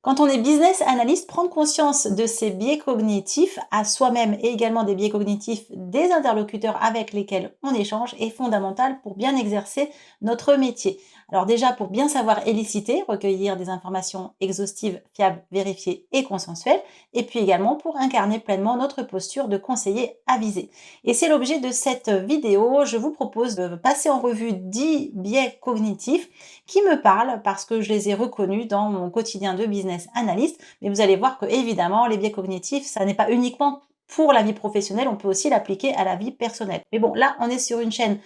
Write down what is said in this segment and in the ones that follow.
Quand on est business analyst, prendre conscience de ses biais cognitifs à soi-même et également des biais cognitifs des interlocuteurs avec lesquels on échange est fondamental pour bien exercer notre métier. Alors déjà, pour bien savoir éliciter, recueillir des informations exhaustives, fiables, vérifiées et consensuelles, et puis également pour incarner pleinement notre posture de conseiller avisé. Et c'est l'objet de cette vidéo. Je vous propose de passer en revue 10 biais cognitifs qui me parlent parce que je les ai reconnus dans mon quotidien de business analyst. Mais vous allez voir que évidemment, les biais cognitifs, ça n'est pas uniquement pour la vie professionnelle, on peut aussi l'appliquer à la vie personnelle. Mais bon, là, on est sur une chaîne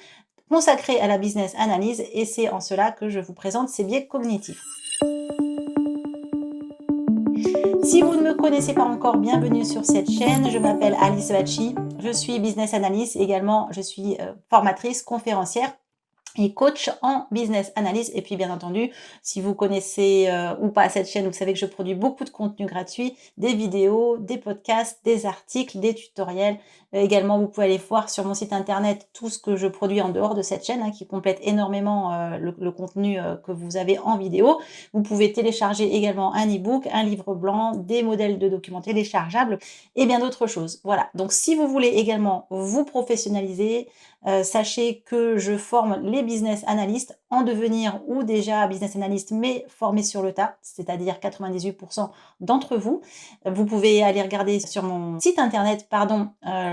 consacrée à la business analyse et c'est en cela que je vous présente ces biais cognitifs. Si vous ne me connaissez pas encore, bienvenue sur cette chaîne. Je m'appelle Alice Bacci, je suis business analyst, également je suis formatrice, conférencière et coach en business analyst. Et puis bien entendu, si vous connaissez ou pas cette chaîne, vous savez que je produis beaucoup de contenu gratuit, des vidéos, des podcasts, des articles, des tutoriels. Également, vous pouvez aller voir sur mon site internet tout ce que je produis en dehors de cette chaîne, qui complète énormément le contenu que vous avez en vidéo. Vous pouvez télécharger également un e-book, un livre blanc, des modèles de documents téléchargeables et bien d'autres choses. Voilà, donc si vous voulez également vous professionnaliser, sachez que je forme les business analysts en devenir ou déjà business analyst mais formés sur le tas, c'est-à-dire 98% d'entre vous. Vous pouvez aller regarder sur mon site internet,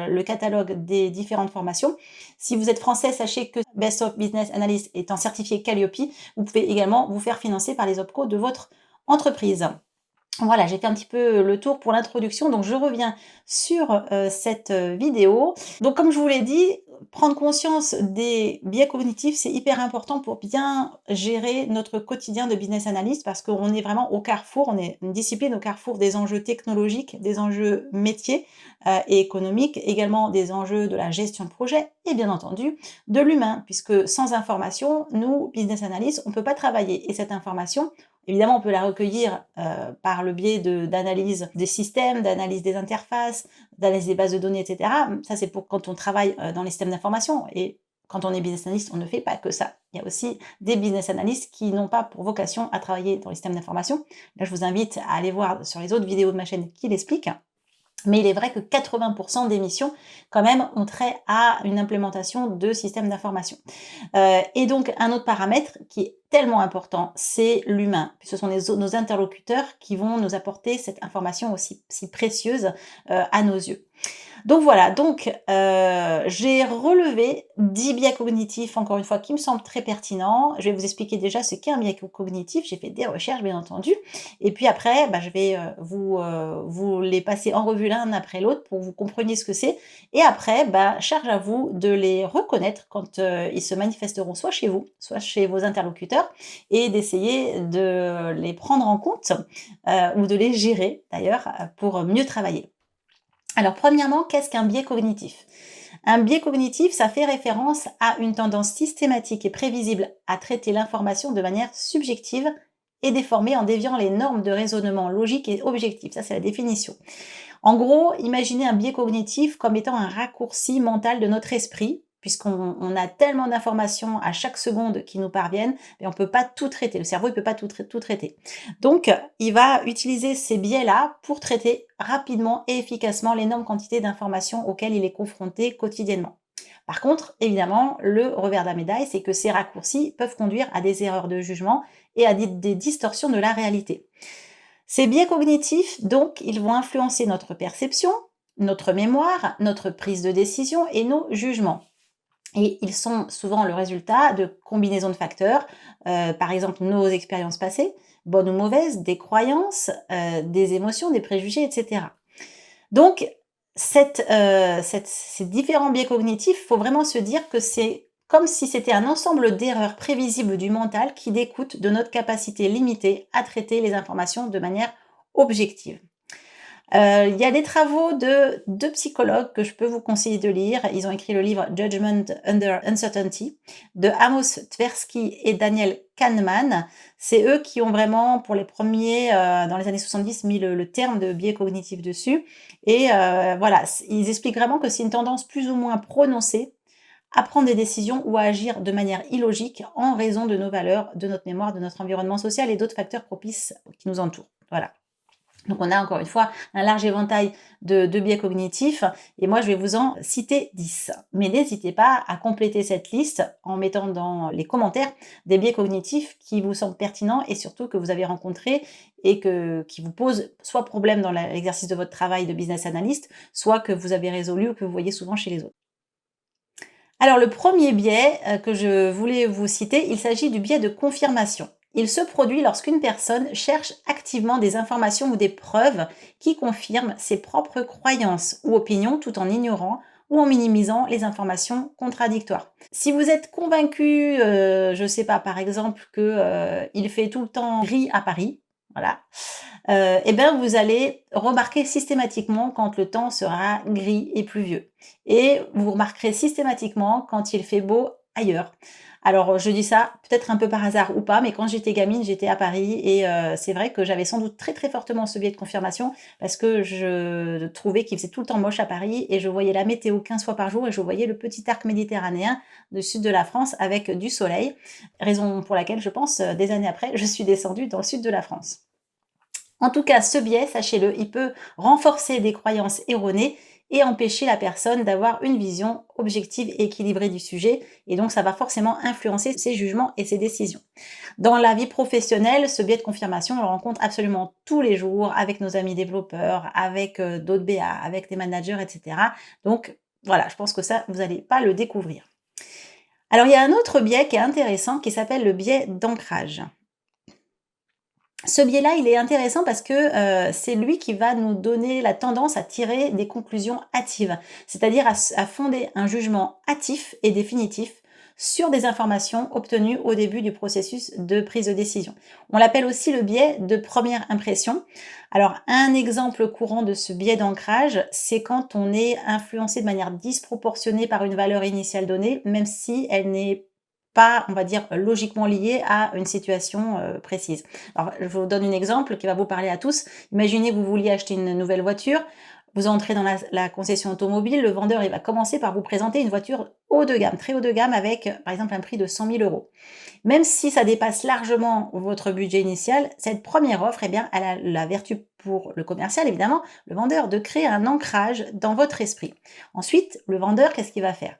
le catalogue des différentes formations. Si vous êtes français, sachez que Best of Business Analyst étant certifié Calliope, vous pouvez également vous faire financer par les OPCO de votre entreprise. Voilà, j'ai fait un petit peu le tour pour l'introduction, donc je reviens sur cette vidéo. Donc comme je vous l'ai dit, prendre conscience des biais cognitifs, c'est hyper important pour bien gérer notre quotidien de business analyst parce qu'on est vraiment au carrefour, on est une discipline au carrefour des enjeux technologiques, des enjeux métiers et économiques, également des enjeux de la gestion de projet et bien entendu de l'humain, puisque sans information, nous, business analysts, on ne peut pas travailler. Et cette information, évidemment, on peut la recueillir par le biais d'analyse des systèmes, d'analyse des interfaces, d'analyse des bases de données, etc. Ça, c'est pour quand on travaille dans les systèmes d'information. Et quand on est business analyst, on ne fait pas que ça. Il y a aussi des business analysts qui n'ont pas pour vocation à travailler dans les systèmes d'information. Là, je vous invite à aller voir sur les autres vidéos de ma chaîne qui l'expliquent. Mais il est vrai que 80% des missions, quand même, ont trait à une implémentation de systèmes d'information. Et donc, un autre paramètre qui est tellement important, c'est l'humain. Ce sont nos interlocuteurs qui vont nous apporter cette information aussi si précieuse à nos yeux. Donc voilà, j'ai relevé 10 biais cognitifs, encore une fois, qui me semblent très pertinents. Je vais vous expliquer déjà ce qu'est un biais cognitif. J'ai fait des recherches, bien entendu. Et puis après, je vais vous les passer en revue l'un après l'autre pour que vous compreniez ce que c'est. Et après, charge à vous de les reconnaître quand ils se manifesteront soit chez vous, soit chez vos interlocuteurs, et d'essayer de les prendre en compte ou de les gérer d'ailleurs pour mieux travailler. Alors, premièrement, qu'est-ce qu'un biais cognitif? Un biais cognitif, ça fait référence à une tendance systématique et prévisible à traiter l'information de manière subjective et déformée en déviant les normes de raisonnement logique et objectif. Ça, c'est la définition. En gros, imaginez un biais cognitif comme étant un raccourci mental de notre esprit, puisqu'on a tellement d'informations à chaque seconde qui nous parviennent, et on ne peut pas tout traiter. Le cerveau ne peut pas tout traiter. Donc, il va utiliser ces biais-là pour traiter rapidement et efficacement l'énorme quantité d'informations auxquelles il est confronté quotidiennement. Par contre, évidemment, le revers de la médaille, c'est que ces raccourcis peuvent conduire à des erreurs de jugement et à des distorsions de la réalité. Ces biais cognitifs, donc, ils vont influencer notre perception, notre mémoire, notre prise de décision et nos jugements. Et ils sont souvent le résultat de combinaisons de facteurs, par exemple nos expériences passées, bonnes ou mauvaises, des croyances, des émotions, des préjugés, etc. Donc, ces différents biais cognitifs, il faut vraiment se dire que c'est comme si c'était un ensemble d'erreurs prévisibles du mental qui découlent de notre capacité limitée à traiter les informations de manière objective. Il y a des travaux de 2 psychologues que je peux vous conseiller de lire. Ils ont écrit le livre Judgment Under Uncertainty de Amos Tversky et Daniel Kahneman. C'est eux qui ont vraiment, pour les premiers, dans les années 70, mis le terme de biais cognitif dessus. Et voilà, ils expliquent vraiment que c'est une tendance plus ou moins prononcée à prendre des décisions ou à agir de manière illogique en raison de nos valeurs, de notre mémoire, de notre environnement social et d'autres facteurs propices qui nous entourent. Voilà. Donc on a encore une fois un large éventail de biais cognitifs et moi je vais vous en citer 10. Mais n'hésitez pas à compléter cette liste en mettant dans les commentaires des biais cognitifs qui vous semblent pertinents et surtout que vous avez rencontrés et qui vous posent soit problème dans l'exercice de votre travail de business analyst, soit que vous avez résolu ou que vous voyez souvent chez les autres. Alors le premier biais que je voulais vous citer, il s'agit du biais de confirmation. Il se produit lorsqu'une personne cherche activement des informations ou des preuves qui confirment ses propres croyances ou opinions tout en ignorant ou en minimisant les informations contradictoires. Si vous êtes convaincu, je ne sais pas, par exemple, que il fait tout le temps gris à Paris, voilà, et bien vous allez remarquer systématiquement quand le temps sera gris et pluvieux. Et vous remarquerez systématiquement quand il fait beau ailleurs. Alors, je dis ça peut-être un peu par hasard ou pas, mais quand j'étais gamine, j'étais à Paris et c'est vrai que j'avais sans doute très, très fortement ce biais de confirmation parce que je trouvais qu'il faisait tout le temps moche à Paris et je voyais la météo 15 fois par jour et je voyais le petit arc méditerranéen du sud de la France avec du soleil, raison pour laquelle je pense, des années après, je suis descendue dans le sud de la France. En tout cas, ce biais, sachez-le, il peut renforcer des croyances erronées et empêcher la personne d'avoir une vision objective et équilibrée du sujet, et donc ça va forcément influencer ses jugements et ses décisions. Dans la vie professionnelle, ce biais de confirmation, on le rencontre absolument tous les jours avec nos amis développeurs, avec d'autres BA, avec des managers, etc. Donc voilà, je pense que ça, vous n'allez pas le découvrir. Alors il y a un autre biais qui est intéressant qui s'appelle le biais d'ancrage. Ce biais-là, il est intéressant parce que, c'est lui qui va nous donner la tendance à tirer des conclusions hâtives, c'est-à-dire à fonder un jugement hâtif et définitif sur des informations obtenues au début du processus de prise de décision. On l'appelle aussi le biais de première impression. Alors un exemple courant de ce biais d'ancrage, c'est quand on est influencé de manière disproportionnée par une valeur initiale donnée, même si elle n'est pas, on va dire, logiquement liée à une situation, précise. Alors, je vous donne un exemple qui va vous parler à tous. Imaginez que vous vouliez acheter une nouvelle voiture, vous entrez dans la concession automobile, le vendeur il va commencer par vous présenter une voiture haut de gamme, très haut de gamme avec, par exemple, un prix de 100 000 euros. Même si ça dépasse largement votre budget initial, cette première offre, eh bien, elle a la vertu pour le commercial, évidemment, le vendeur, de créer un ancrage dans votre esprit. Ensuite, le vendeur, qu'est-ce qu'il va faire?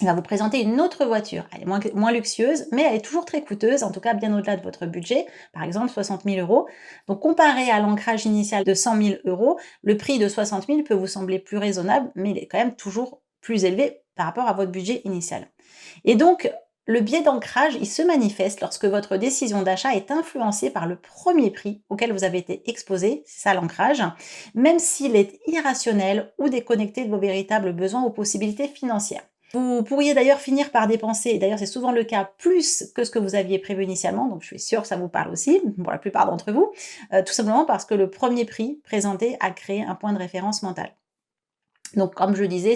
Il va vous présenter une autre voiture. Elle est moins luxueuse, mais elle est toujours très coûteuse, en tout cas bien au-delà de votre budget, par exemple 60 000 euros. Donc comparé à l'ancrage initial de 100 000 euros, le prix de 60 000 peut vous sembler plus raisonnable, mais il est quand même toujours plus élevé par rapport à votre budget initial. Et donc, le biais d'ancrage, il se manifeste lorsque votre décision d'achat est influencée par le premier prix auquel vous avez été exposé, c'est ça l'ancrage, même s'il est irrationnel ou déconnecté de vos véritables besoins ou possibilités financières. Vous pourriez d'ailleurs finir par dépenser, et d'ailleurs c'est souvent le cas, plus que ce que vous aviez prévu initialement, donc je suis sûre que ça vous parle aussi, pour la plupart d'entre vous, tout simplement parce que le premier prix présenté a créé un point de référence mental. Donc comme je disais,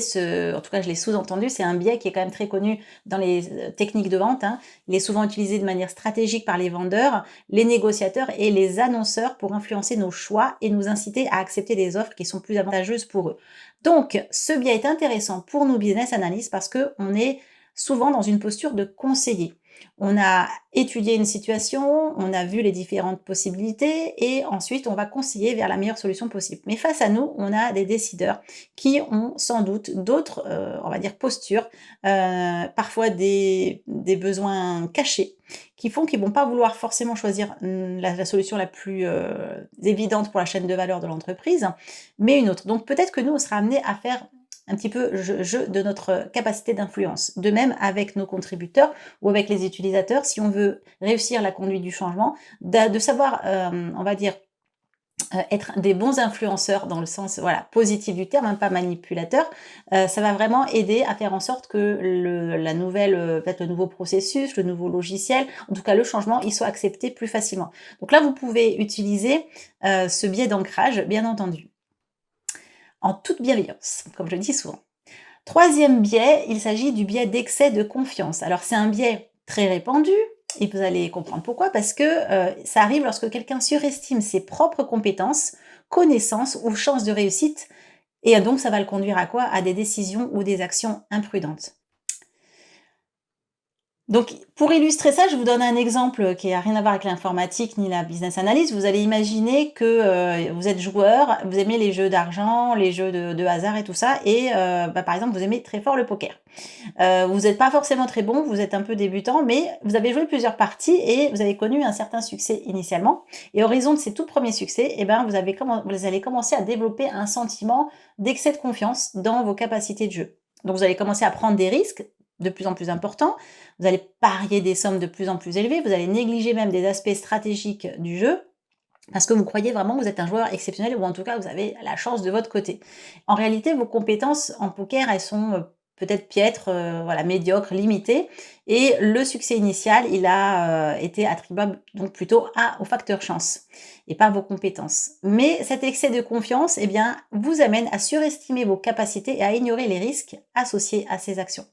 en tout cas je l'ai sous-entendu, c'est un biais qui est quand même très connu dans les techniques de vente, hein. Il est souvent utilisé de manière stratégique par les vendeurs, les négociateurs et les annonceurs pour influencer nos choix et nous inciter à accepter des offres qui sont plus avantageuses pour eux. Donc ce biais est intéressant pour nous business analysts parce qu'on est souvent dans une posture de conseiller. On a étudié une situation, on a vu les différentes possibilités et ensuite on va conseiller vers la meilleure solution possible. Mais face à nous, on a des décideurs qui ont sans doute d'autres, on va dire postures, parfois des besoins cachés qui font qu'ils vont pas vouloir forcément choisir, la solution la plus, évidente pour la chaîne de valeur de l'entreprise, mais une autre. Donc peut-être que nous, on sera amenés à faire un petit peu jeu de notre capacité d'influence. De même avec nos contributeurs ou avec les utilisateurs, si on veut réussir la conduite du changement, de savoir, on va dire, être des bons influenceurs dans le sens, voilà, positif du terme, hein, pas manipulateur, ça va vraiment aider à faire en sorte que la nouvelle, peut-être le nouveau processus, le nouveau logiciel, en tout cas le changement, il soit accepté plus facilement. Donc là, vous pouvez utiliser, ce biais d'ancrage, bien entendu, en toute bienveillance, comme je dis souvent. Troisième biais, il s'agit du biais d'excès de confiance. Alors c'est un biais très répandu, et vous allez comprendre pourquoi, parce que ça arrive lorsque quelqu'un surestime ses propres compétences, connaissances ou chances de réussite, et donc ça va le conduire à quoi? À des décisions ou des actions imprudentes. Donc, pour illustrer ça, je vous donne un exemple qui a rien à voir avec l'informatique ni la business analyst. Vous allez imaginer que, vous êtes joueur, vous aimez les jeux d'argent, les jeux de hasard et tout ça et par exemple, vous aimez très fort le poker. Vous n'êtes pas forcément très bon, vous êtes un peu débutant, mais vous avez joué plusieurs parties et vous avez connu un certain succès initialement et au horizon de ces tout premiers succès et ben, vous allez commencer à développer un sentiment d'excès de confiance dans vos capacités de jeu. Donc vous allez commencer à prendre des risques de plus en plus importants, vous allez parier des sommes de plus en plus élevées, vous allez négliger même des aspects stratégiques du jeu parce que vous croyez vraiment que vous êtes un joueur exceptionnel ou en tout cas vous avez la chance de votre côté. En réalité, vos compétences en poker, elles sont, peut-être piètres, voilà, médiocres, limitées et le succès initial, il a, été attribuable donc plutôt au facteur chance et pas à vos compétences. Mais cet excès de confiance, eh bien, vous amène à surestimer vos capacités et à ignorer les risques associés à ces actions.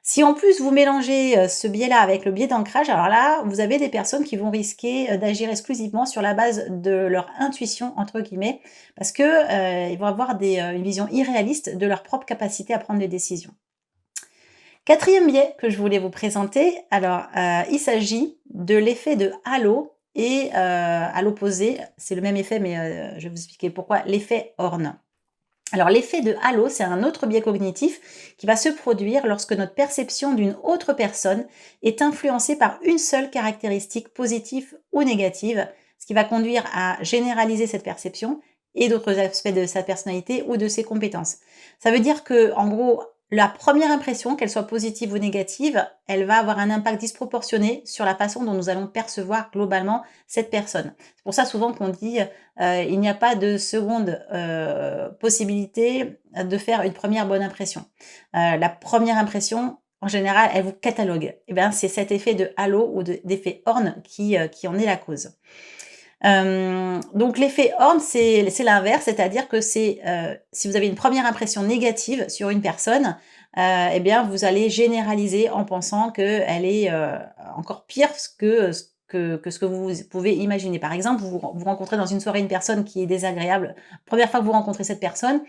Si en plus vous mélangez, ce biais-là avec le biais d'ancrage, alors là, vous avez des personnes qui vont risquer, d'agir exclusivement sur la base de leur «intuition» entre guillemets, parce que, ils vont avoir une vision irréaliste de leur propre capacité à prendre des décisions. Quatrième biais que je voulais vous présenter, alors, il s'agit de l'effet de halo et à l'opposé, c'est le même effet mais, je vais vous expliquer pourquoi, l'effet Horn. Alors l'effet de halo, c'est un autre biais cognitif qui va se produire lorsque notre perception d'une autre personne est influencée par une seule caractéristique positive ou négative, ce qui va conduire à généraliser cette perception et d'autres aspects de sa personnalité ou de ses compétences. Ça veut dire que, en gros, la première impression, qu'elle soit positive ou négative, elle va avoir un impact disproportionné sur la façon dont nous allons percevoir globalement cette personne. C'est pour ça souvent qu'on dit il n'y a pas de seconde possibilité de faire une première bonne impression. La première impression, en général, elle vous catalogue. Et bien, c'est cet effet de halo ou d'effet Horn qui en est la cause. Donc l'effet Horn, c'est l'inverse, c'est-à-dire que si vous avez une première impression négative sur une personne, et bien vous allez généraliser en pensant qu'elle est, encore pire que ce que vous pouvez imaginer. Par exemple, vous rencontrez dans une soirée une personne qui est désagréable. Première fois que vous rencontrez cette personne,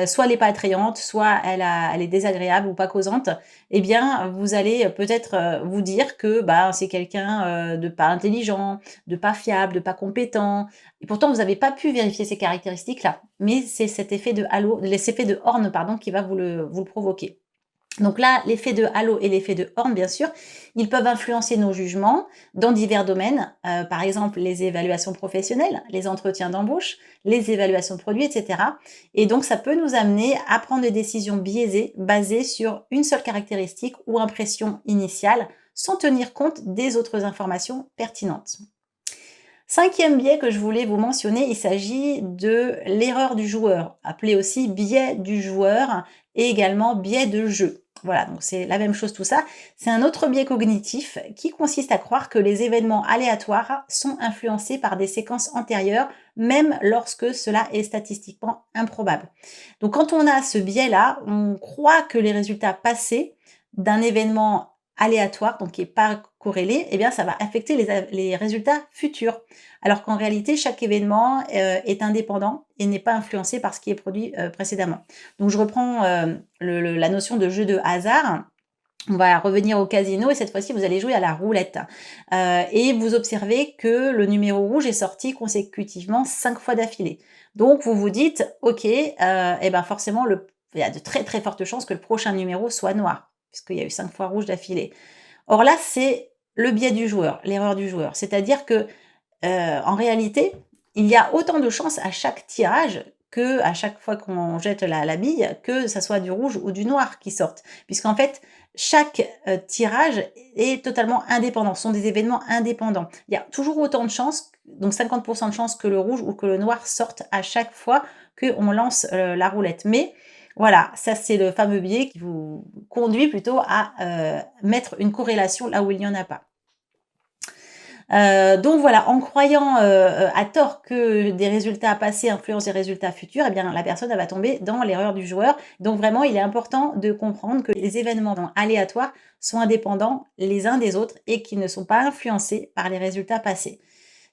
soit elle est pas attrayante, soit elle est désagréable ou pas causante eh bien, vous allez peut-être, vous dire que, bah, c'est quelqu'un, de pas intelligent, de pas fiable, de pas compétent et pourtant vous n'avez pas pu vérifier ces caractéristiques-là. Mais c'est cet effet de halo, cet effet de Horn, pardon, qui va vous le provoquer. Donc là, l'effet de halo et l'effet de Horn, bien sûr, ils peuvent influencer nos jugements dans divers domaines, par exemple les évaluations professionnelles, les entretiens d'embauche, les évaluations de produits, etc. Et donc ça peut nous amener à prendre des décisions biaisées basées sur une seule caractéristique ou impression initiale, sans tenir compte des autres informations pertinentes. Cinquième biais que je voulais vous mentionner, il s'agit de l'erreur du joueur, appelé aussi biais du joueur et également biais de jeu. Voilà, donc c'est la même chose tout ça. C'est un autre biais cognitif qui consiste à croire que les événements aléatoires sont influencés par des séquences antérieures, même lorsque cela est statistiquement improbable. Donc quand on a ce biais-là, on croit que les résultats passés d'un événement aléatoire, donc qui n'est pas corrélé, eh bien ça va affecter les résultats futurs. Alors qu'en réalité, chaque événement est indépendant et n'est pas influencé par ce qui est produit précédemment. Donc je reprends la notion de jeu de hasard. On va revenir au casino et cette fois-ci, vous allez jouer à la roulette. Et vous observez que le numéro rouge est sorti consécutivement 5 fois d'affilée. Donc vous vous dites, ok, et ben forcément, il y a de très très fortes chances que le prochain numéro soit noir, puisqu'il y a eu 5 fois rouge d'affilée. Or là, c'est le biais du joueur, l'erreur du joueur. C'est-à-dire que en réalité, il y a autant de chances à chaque tirage qu'à chaque fois qu'on jette la bille, que ça soit du rouge ou du noir qui sorte. Puisqu'en fait, chaque, tirage est totalement indépendant. Ce sont des événements indépendants. Il y a toujours autant de chances, donc 50 de chances que le rouge ou que le noir sortent à chaque fois qu'on lance, la roulette. Mais voilà, ça c'est le fameux biais qui vous conduit plutôt à, mettre une corrélation là où il n'y en a pas. Donc voilà, en croyant, à tort que des résultats passés influencent des résultats futurs, eh bien la personne elle va tomber dans l'erreur du joueur. Donc vraiment, il est important de comprendre que les événements aléatoires sont indépendants les uns des autres et qu'ils ne sont pas influencés par les résultats passés.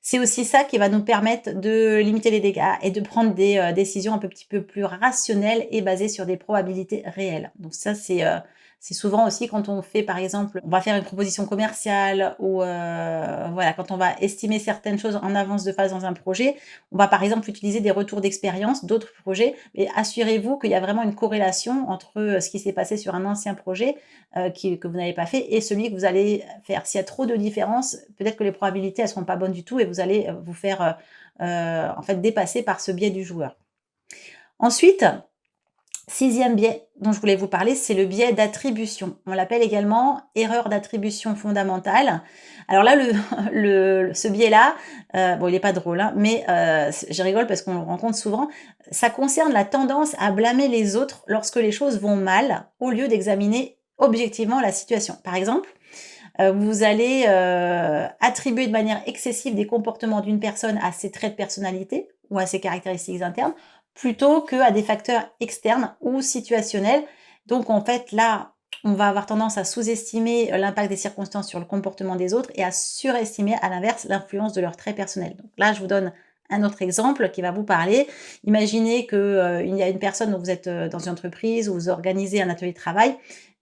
C'est aussi ça qui va nous permettre de limiter les dégâts et de prendre des, décisions un petit peu plus rationnelles et basées sur des probabilités réelles. Donc ça, C'est souvent aussi quand on fait, par exemple, on va faire une proposition commerciale ou voilà, quand on va estimer certaines choses en avance de phase dans un projet, on va par exemple utiliser des retours d'expérience d'autres projets, mais assurez-vous qu'il y a vraiment une corrélation entre ce qui s'est passé sur un ancien projet que vous n'avez pas fait et celui que vous allez faire. S'il y a trop de différences, peut-être que les probabilités elles seront pas bonnes du tout et vous allez vous faire en fait dépasser par ce biais du joueur. Ensuite, sixième biais dont je voulais vous parler, c'est le biais d'attribution. On l'appelle également erreur d'attribution fondamentale. Alors là, ce biais-là, bon, il n'est pas drôle, hein, mais je rigole parce qu'on le rencontre souvent. Ça concerne la tendance à blâmer les autres lorsque les choses vont mal, au lieu d'examiner objectivement la situation. Par exemple, vous allez attribuer de manière excessive des comportements d'une personne à ses traits de personnalité ou à ses caractéristiques internes, plutôt qu'à des facteurs externes ou situationnels. Donc en fait, là, on va avoir tendance à sous-estimer l'impact des circonstances sur le comportement des autres et à surestimer, à l'inverse, l'influence de leurs traits personnels. Donc là, je vous donne un autre exemple qui va vous parler. Imaginez qu'il y a une personne dont vous êtes dans une entreprise où vous organisez un atelier de travail.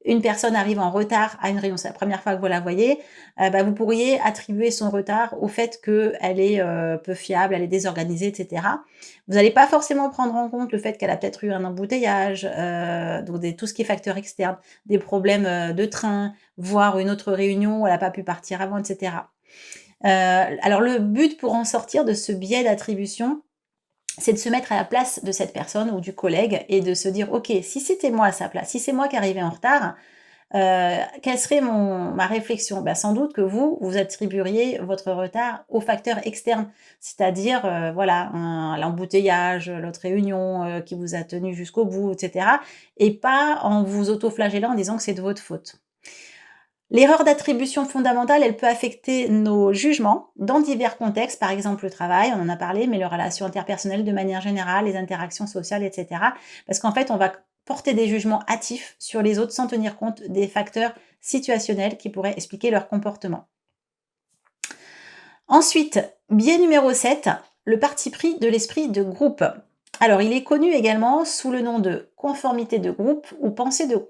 Une personne arrive en retard à une réunion, c'est la première fois que vous la voyez, vous pourriez attribuer son retard au fait qu'elle est peu fiable, elle est désorganisée, et cetera. Vous n'allez pas forcément prendre en compte le fait qu'elle a peut-être eu un embouteillage, donc tout ce qui est facteur externe, des problèmes de train, voire une autre réunion où elle n'a pas pu partir avant, et cetera. Alors le but pour en sortir de ce biais d'attribution, c'est de se mettre à la place de cette personne ou du collègue et de se dire: «OK, si c'était moi à sa place, si c'est moi qui arrivais en retard, quelle serait ma réflexion?» Sans doute que vous attribueriez votre retard aux facteurs externes, c'est-à-dire, voilà, l'embouteillage, l'autre réunion, qui vous a tenu jusqu'au bout et cetera et pas en vous autoflagellant en disant que c'est de votre faute. L'erreur d'attribution fondamentale, elle peut affecter nos jugements dans divers contextes, par exemple le travail, on en a parlé, mais les relations interpersonnelles de manière générale, les interactions sociales, et cetera. Parce qu'en fait, on va porter des jugements hâtifs sur les autres sans tenir compte des facteurs situationnels qui pourraient expliquer leur comportement. Ensuite, biais numéro 7, le parti pris de l'esprit de groupe. Alors, il est connu également sous le nom de conformité de groupe ou pensée de groupe.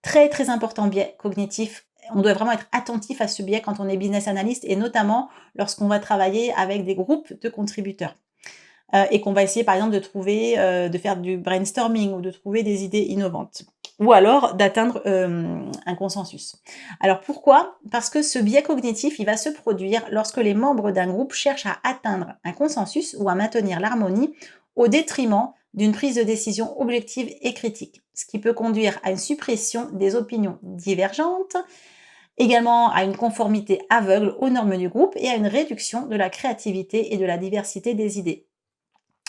Très, très important biais cognitif. On doit vraiment être attentif à ce biais quand on est business analyst et notamment lorsqu'on va travailler avec des groupes de contributeurs. Et qu'on va essayer par exemple de trouver, de faire du brainstorming ou de trouver des idées innovantes. Ou alors d'atteindre un consensus. Alors pourquoi? Parce que ce biais cognitif, il va se produire lorsque les membres d'un groupe cherchent à atteindre un consensus ou à maintenir l'harmonie au détriment d'une prise de décision objective et critique, ce qui peut conduire à une suppression des opinions divergentes, également à une conformité aveugle aux normes du groupe et à une réduction de la créativité et de la diversité des idées.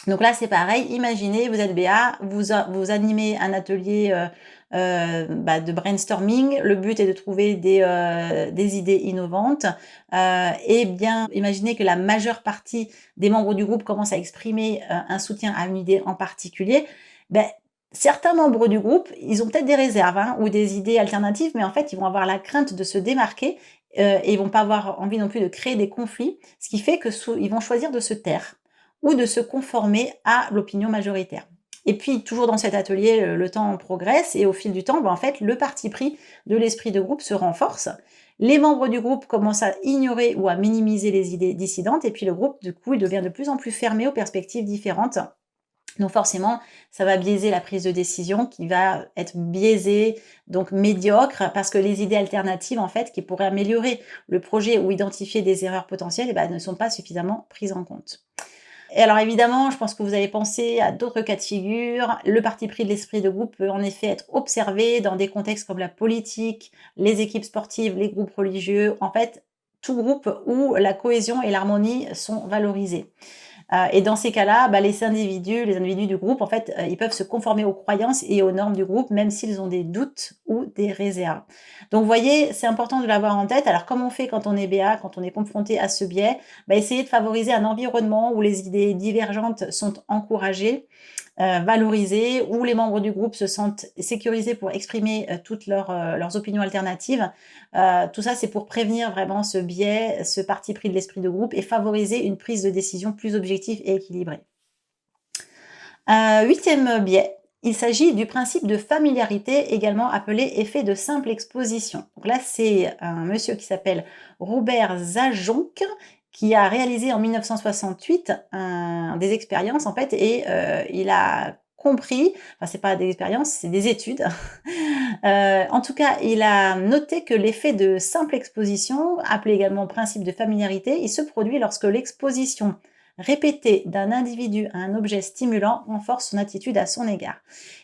Donc là, c'est pareil, imaginez, vous êtes BA, vous animez un atelier de brainstorming. Le but est de trouver des idées innovantes. Et bien, imaginez que la majeure partie des membres du groupe commencent à exprimer un soutien à une idée en particulier. Ben, certains membres du groupe, ils ont peut-être des réserves ou des idées alternatives, mais en fait, ils vont avoir la crainte de se démarquer et ils vont pas avoir envie non plus de créer des conflits, ce qui fait que ils vont choisir de se taire ou de se conformer à l'opinion majoritaire. Et puis, toujours dans cet atelier, le temps progresse et au fil du temps, en fait, le parti pris de l'esprit de groupe se renforce. Les membres du groupe commencent à ignorer ou à minimiser les idées dissidentes et puis le groupe, du coup, il devient de plus en plus fermé aux perspectives différentes. Donc forcément, ça va biaiser la prise de décision qui va être biaisée, donc médiocre, parce que les idées alternatives, en fait, qui pourraient améliorer le projet ou identifier des erreurs potentielles, ne sont pas suffisamment prises en compte. Et alors évidemment, je pense que vous avez pensé à d'autres cas de figure. Le parti pris de l'esprit de groupe peut en effet être observé dans des contextes comme la politique, les équipes sportives, les groupes religieux, en fait, tout groupe où la cohésion et l'harmonie sont valorisées. Et dans ces cas-là, les individus du groupe, en fait, ils peuvent se conformer aux croyances et aux normes du groupe, même s'ils ont des doutes ou des réserves. Donc, vous voyez, c'est important de l'avoir en tête. Alors, comment on fait quand on est BA, quand on est confronté à ce biais? Essayez de favoriser un environnement où les idées divergentes sont encouragées, valorisées, où les membres du groupe se sentent sécurisés pour exprimer toutes leurs opinions alternatives. Tout ça, c'est pour prévenir vraiment ce biais, ce parti pris de l'esprit de groupe et favoriser une prise de décision plus objective et équilibrée. Huitième biais, Il s'agit du principe de familiarité, également appelé effet de simple exposition. Donc là, c'est un monsieur qui s'appelle Robert Zajonc qui a réalisé en 1968 des expériences en fait et il a compris, enfin c'est pas des expériences, c'est des études. En tout cas, il a noté que l'effet de simple exposition, appelé également principe de familiarité, il se produit lorsque l'exposition répétée d'un individu à un objet stimulant renforce son attitude à son égard.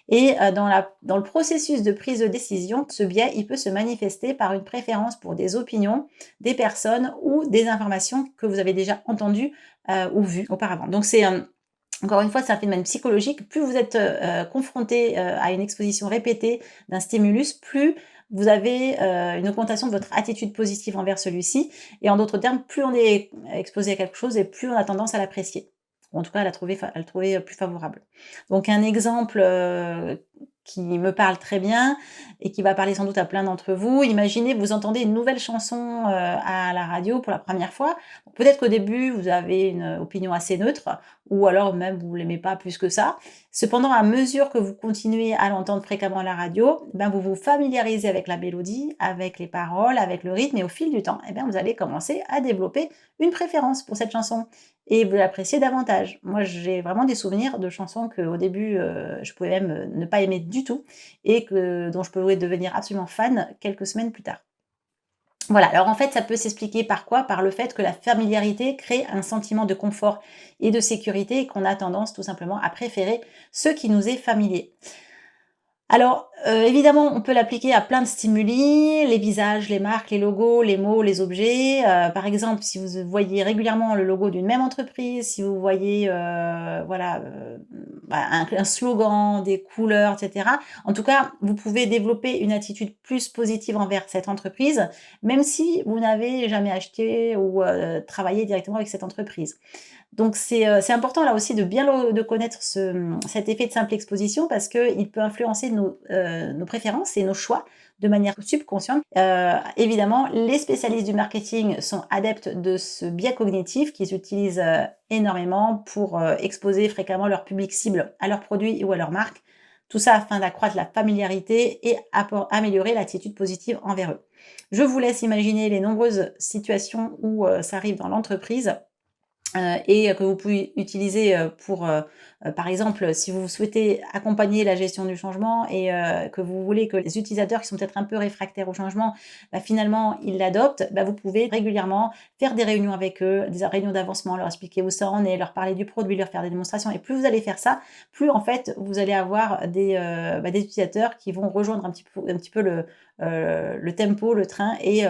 Et dans le processus de prise de décision, ce biais, il peut se manifester par une préférence pour des opinions, des personnes ou des informations que vous avez déjà entendues ou vues auparavant. Donc c'est encore une fois, c'est un phénomène psychologique. Plus vous êtes confronté à une exposition répétée d'un stimulus, plus vous avez une augmentation de votre attitude positive envers celui-ci. Et en d'autres termes, plus on est exposé à quelque chose et plus on a tendance à l'apprécier. Ou en tout cas, à le trouver plus favorable. Donc un exemple qui me parle très bien et qui va parler sans doute à plein d'entre vous. Imaginez, vous entendez une nouvelle chanson à la radio pour la première fois. Peut-être qu'au début, vous avez une opinion assez neutre ou alors même vous ne l'aimez pas plus que ça. Cependant, à mesure que vous continuez à l'entendre fréquemment à la radio, vous vous familiarisez avec la mélodie, avec les paroles, avec le rythme et au fil du temps, vous allez commencer à développer une préférence pour cette chanson et vous l'appréciez davantage. Moi, j'ai vraiment des souvenirs de chansons qu'au début, je pouvais même ne pas aimer du tout et dont je pouvais devenir absolument fan quelques semaines plus tard. Voilà, alors en fait, ça peut s'expliquer par quoi? Par le fait que la familiarité crée un sentiment de confort et de sécurité et qu'on a tendance tout simplement à préférer ce qui nous est familier. Alors, évidemment, on peut l'appliquer à plein de stimuli, les visages, les marques, les logos, les mots, les objets. Par exemple, si vous voyez régulièrement le logo d'une même entreprise, si vous voyez, un slogan, des couleurs et cetera. En tout cas, vous pouvez développer une attitude plus positive envers cette entreprise, même si vous n'avez jamais acheté ou, travaillé directement avec cette entreprise. Donc c'est important là aussi de bien de connaître cet effet de simple exposition parce qu'il peut influencer nos préférences et nos choix de manière subconsciente. Évidemment, les spécialistes du marketing sont adeptes de ce biais cognitif qu'ils utilisent, énormément pour, exposer fréquemment leur public cible à leurs produits ou à leurs marques. Tout ça afin d'accroître la familiarité et améliorer l'attitude positive envers eux. Je vous laisse imaginer les nombreuses situations où, ça arrive dans l'entreprise et que vous pouvez utiliser, pour, par exemple, si vous souhaitez accompagner la gestion du changement et que vous voulez que les utilisateurs qui sont peut-être un peu réfractaires au changement, finalement, ils l'adoptent, vous pouvez régulièrement faire des réunions avec eux, des réunions d'avancement, leur expliquer où ça en est, leur parler du produit, leur faire des démonstrations et plus vous allez faire ça, plus en fait, vous allez avoir des utilisateurs qui vont rejoindre un petit peu le tempo, le train et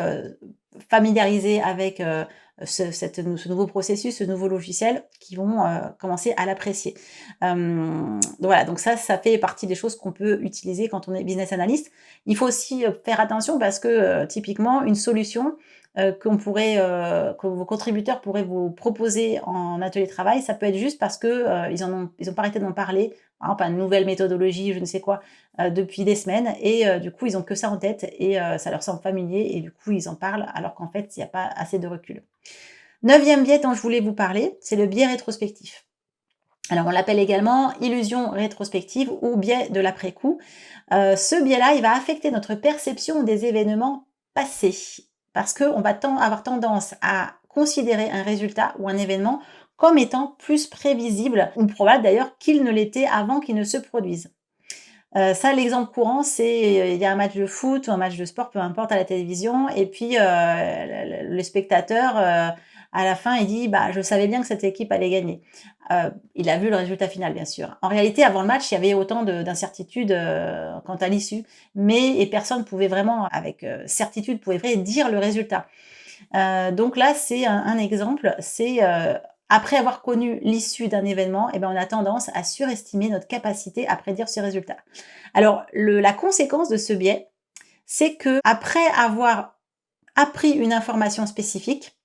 familiariser avec, ce nouveau processus, ce nouveau logiciel qui vont, commencer à l'apprécier. Voilà, donc ça fait partie des choses qu'on peut utiliser quand on est business analyst. Il faut aussi, faire attention parce que, typiquement une solution, que vos contributeurs pourraient vous proposer en atelier de travail, ça peut être juste parce que, ils ont pas arrêté d'en parler. Par exemple, une nouvelle méthodologie, je ne sais quoi, depuis des semaines et du coup, ils ont que ça en tête et ça leur semble familier et du coup, ils en parlent alors qu'en fait, il y a pas assez de recul. 9e biais dont je voulais vous parler, c'est le biais rétrospectif. Alors on l'appelle également illusion rétrospective ou biais de l'après-coup. Ce biais-là, il va affecter notre perception des événements passés parce qu'on va avoir tendance à considérer un résultat ou un événement comme étant plus prévisible ou probable d'ailleurs qu'il ne l'était avant qu'il ne se produise. Ça, l'exemple courant, c'est, il y a un match de foot ou un match de sport, peu importe, à la télévision et puis, le spectateur, à la fin, il dit: je savais bien que cette équipe allait gagner». Il a vu le résultat final, bien sûr. En réalité, avant le match, il y avait autant d'incertitudes, quant à l'issue, mais personne pouvait vraiment, avec, certitude, pouvait prédire le résultat. Donc là, c'est un exemple, c'est, après avoir connu l'issue d'un événement on a tendance à surestimer notre capacité à prédire ce résultat. Alors la conséquence de ce biais, c'est qu'après avoir appris une information spécifique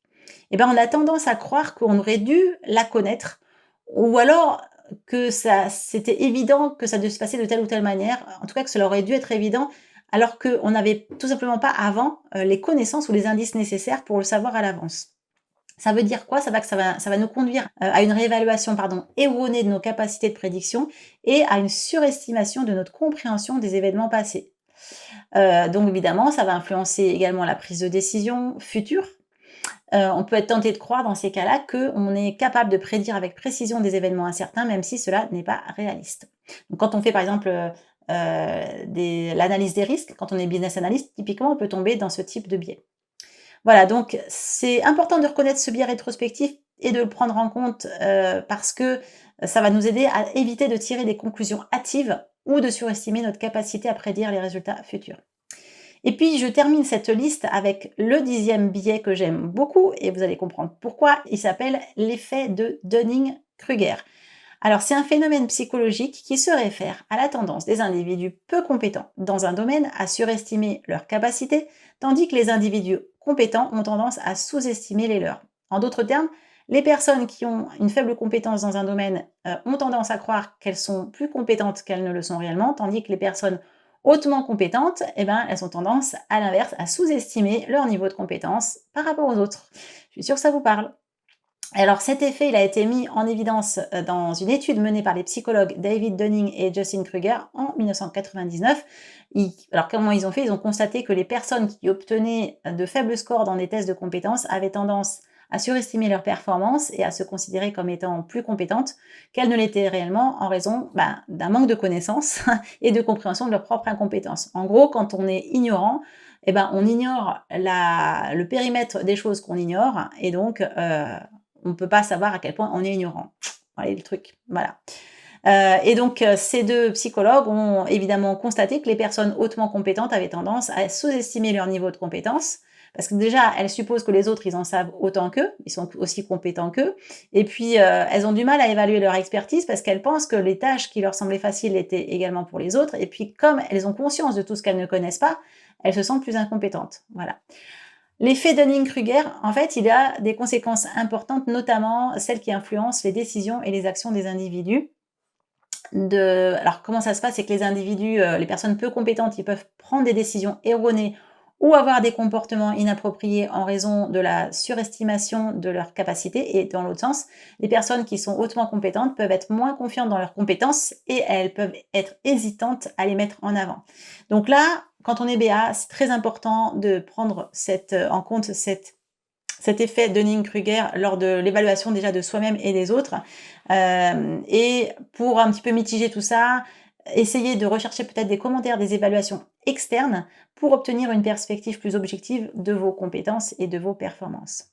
on a tendance à croire qu'on aurait dû la connaître ou alors que c'était évident que ça devait se passer de telle ou telle manière, en tout cas que cela aurait dû être évident, alors qu'on n'avait tout simplement pas avant, les connaissances ou les indices nécessaires pour le savoir à l'avance. Ça veut dire quoi? Ça va nous conduire, à une réévaluation, pardon, erronée de nos capacités de prédiction et à une surestimation de notre compréhension des événements passés. Donc évidemment, ça va influencer également la prise de décision future. On peut être tenté de croire dans ces cas-là qu'on est capable de prédire avec précision des événements incertains, même si cela n'est pas réaliste. Donc quand on fait par exemple, l'analyse des risques, quand on est business analyst, typiquement, on peut tomber dans ce type de biais. Voilà, donc c'est important de reconnaître ce biais rétrospectif et de le prendre en compte, parce que ça va nous aider à éviter de tirer des conclusions hâtives ou de surestimer notre capacité à prédire les résultats futurs. Et puis je termine cette liste avec le 10e biais que j'aime beaucoup et vous allez comprendre pourquoi. Il s'appelle l'effet de Dunning-Kruger. Alors c'est un phénomène psychologique qui se réfère à la tendance des individus peu compétents dans un domaine à surestimer leurs capacités, tandis que les individus compétents ont tendance à sous-estimer les leurs. En d'autres termes, les personnes qui ont une faible compétence dans un domaine ont tendance à croire qu'elles sont plus compétentes qu'elles ne le sont réellement, tandis que les personnes hautement compétentes, eh ben, elles ont tendance à l'inverse à sous-estimer leur niveau de compétence par rapport aux autres. Je suis sûre que ça vous parle. Alors cet effet, il a été mis en évidence dans une étude menée par les psychologues David Dunning et Justin Kruger en 1999. Alors comment ils ont fait? Ils ont constaté que les personnes qui obtenaient de faibles scores dans des tests de compétences avaient tendance à surestimer leurs performances et à se considérer comme étant plus compétentes qu'elles ne l'étaient réellement en raison d'un manque de connaissances et de compréhension de leurs propres incompétences. En gros, quand on est ignorant, eh ben, on ignore le périmètre des choses qu'on ignore et donc on ne peut pas savoir à quel point on est ignorant. Voilà le truc. Voilà. Et donc, ces deux psychologues ont évidemment constaté que les personnes hautement compétentes avaient tendance à sous-estimer leur niveau de compétence, parce que déjà, elles supposent que les autres, ils en savent autant qu'eux, ils sont aussi compétents qu'eux, et puis elles ont du mal à évaluer leur expertise parce qu'elles pensent que les tâches qui leur semblaient faciles l'étaient également pour les autres, et puis comme elles ont conscience de tout ce qu'elles ne connaissent pas, elles se sentent plus incompétentes. Voilà. L'effet Dunning-Kruger, en fait, il a des conséquences importantes, notamment celles qui influencent les décisions et les actions des individus. Alors, comment ça se passe? C'est que les individus, les personnes peu compétentes, ils peuvent prendre des décisions erronées ou avoir des comportements inappropriés en raison de la surestimation de leurs capacités. Et dans l'autre sens, les personnes qui sont hautement compétentes peuvent être moins confiantes dans leurs compétences et elles peuvent être hésitantes à les mettre en avant. Donc là, quand on est BA, c'est très important de prendre en compte cet effet Dunning-Kruger lors de l'évaluation déjà de soi-même et des autres. Et pour un petit peu mitiger tout ça, essayer de rechercher peut-être des commentaires, des évaluations externes pour obtenir une perspective plus objective de vos compétences et de vos performances.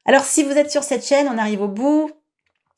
Alors si vous êtes sur cette chaîne, on arrive au bout.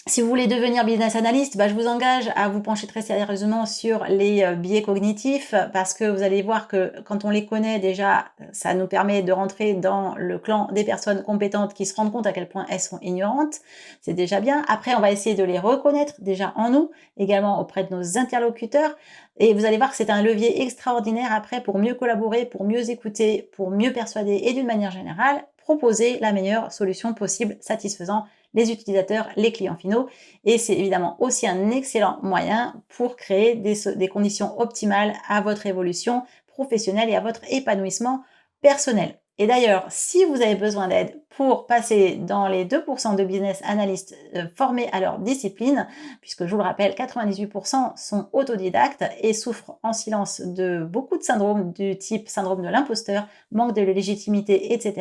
Si vous voulez devenir business analyst, je vous engage à vous pencher très sérieusement sur les biais cognitifs parce que vous allez voir que quand on les connaît déjà, ça nous permet de rentrer dans le clan des personnes compétentes qui se rendent compte à quel point elles sont ignorantes. C'est déjà bien. Après, on va essayer de les reconnaître déjà en nous, également auprès de nos interlocuteurs. Et vous allez voir que c'est un levier extraordinaire après pour mieux collaborer, pour mieux écouter, pour mieux persuader et d'une manière générale, proposer la meilleure solution possible satisfaisant les utilisateurs, les clients finaux. Et c'est évidemment aussi un excellent moyen pour créer des conditions optimales à votre évolution professionnelle et à votre épanouissement personnel. Et d'ailleurs, si vous avez besoin d'aide pour passer dans les 2% de business analystes formés à leur discipline, puisque je vous le rappelle, 98% sont autodidactes et souffrent en silence de beaucoup de syndromes du type syndrome de l'imposteur, manque de légitimité, etc.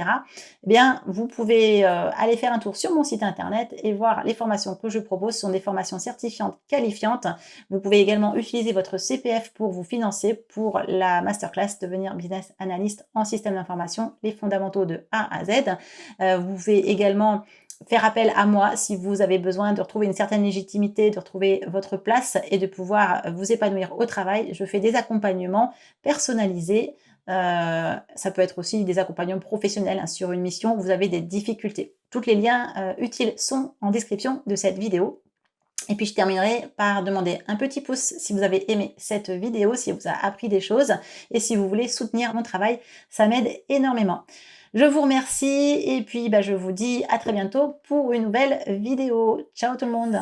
Eh bien, vous pouvez aller faire un tour sur mon site internet et voir les formations que je propose. Ce sont des formations certifiantes, qualifiantes. Vous pouvez également utiliser votre CPF pour vous financer pour la masterclass Devenir Business Analyst en système d'information, les fondamentaux de A à Z. Vous pouvez également faire appel à moi si vous avez besoin de retrouver une certaine légitimité, de retrouver votre place et de pouvoir vous épanouir au travail. Je fais des accompagnements personnalisés. Ça peut être aussi des accompagnements professionnels sur une mission où vous avez des difficultés. Tous les liens utiles sont en description de cette vidéo. Et puis je terminerai par demander un petit pouce si vous avez aimé cette vidéo, si elle vous a appris des choses et si vous voulez soutenir mon travail, ça m'aide énormément. Je vous remercie et puis je vous dis à très bientôt pour une nouvelle vidéo. Ciao tout le monde!